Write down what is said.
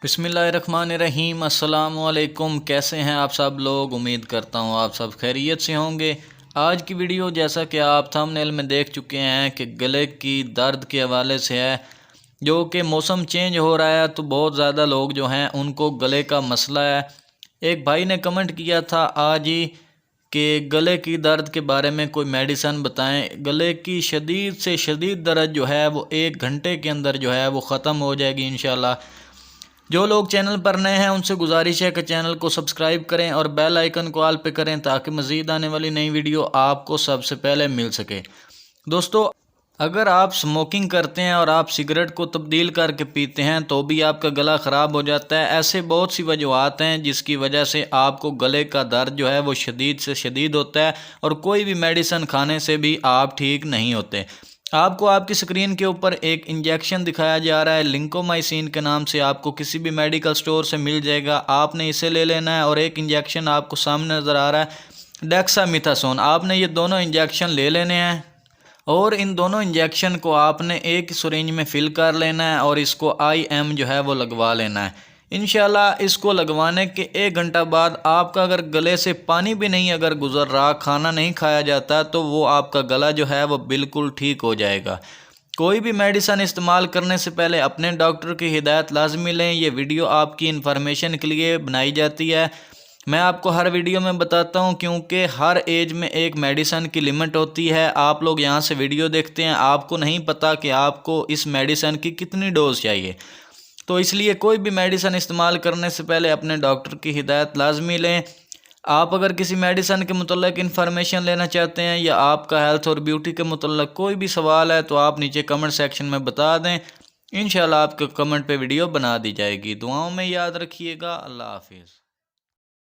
बिस्मिल्लाहिर्रहमानिर्रहीम। अस्सलाम वालेकुम। कैसे हैं आप सब लोग? उम्मीद करता हूँ आप सब खैरियत से होंगे। आज की वीडियो जैसा कि आप थंबनेल में देख चुके हैं कि गले की दर्द के हवाले से है, जो कि मौसम चेंज हो रहा है तो बहुत ज़्यादा लोग जो हैं उनको गले का मसला है। एक भाई ने कमेंट किया था आज ही कि गले की दर्द के बारे में कोई मेडिसन बताएं। गले की शदीद से शदीद दर्द जो है वो 1 घंटे के अंदर जो है वो ख़त्म हो जाएगी इंशाल्लाह। जो लोग चैनल पर नए हैं उनसे गुजारिश है कि चैनल को सब्सक्राइब करें और बेल आइकन को ऑल पे करें ताकि मज़ीद आने वाली नई वीडियो आपको सबसे पहले मिल सके। दोस्तों, अगर आप स्मोकिंग करते हैं और आप सिगरेट को तब्दील करके पीते हैं तो भी आपका गला ख़राब हो जाता है। ऐसे बहुत सी वजूहात हैं जिसकी वजह से आपको गले का दर्द जो है वो शदीद से शदीद होता है और कोई भी मेडिसिन खाने से भी आप ठीक नहीं होते। आपको आपकी स्क्रीन के ऊपर एक इंजेक्शन दिखाया जा रहा है लिंकोमाइसिन के नाम से, आपको किसी भी मेडिकल स्टोर से मिल जाएगा। आपने इसे ले लेना है। और एक इंजेक्शन आपको सामने नज़र आ रहा है डेक्सामेथासोन। आपने ये दोनों इंजेक्शन ले लेने हैं और इन दोनों इंजेक्शन को आपने एक सिरिंज में फिल कर लेना है और इसको IM जो है वो लगवा लेना है। इंशाल्लाह इसको लगवाने के 1 घंटा बाद आपका अगर गले से पानी भी नहीं अगर गुज़र रहा, खाना नहीं खाया जाता, तो वो आपका गला जो है वो बिल्कुल ठीक हो जाएगा। कोई भी मेडिसिन इस्तेमाल करने से पहले अपने डॉक्टर की हिदायत लाजमी लें। ये वीडियो आपकी इन्फॉर्मेशन के लिए बनाई जाती है। मैं आपको हर वीडियो में बताता हूं क्योंकि हर एज में एक मेडिसिन की लिमिट होती है। आप लोग यहां से वीडियो देखते हैं, आपको नहीं पता कि आपको इस मेडिसिन की कितनी डोज चाहिए, तो इसलिए कोई भी मेडिसिन इस्तेमाल करने से पहले अपने डॉक्टर की हिदायत लाजमी लें। आप अगर किसी मेडिसिन के मुतल्लिक इन्फॉर्मेशन लेना चाहते हैं या आपका हेल्थ और ब्यूटी के मुतल्लिक कोई भी सवाल है तो आप नीचे कमेंट सेक्शन में बता दें। इंशाल्लाह आपके कमेंट पे वीडियो बना दी जाएगी। दुआओं में याद रखिएगा। अल्लाह हाफिज़।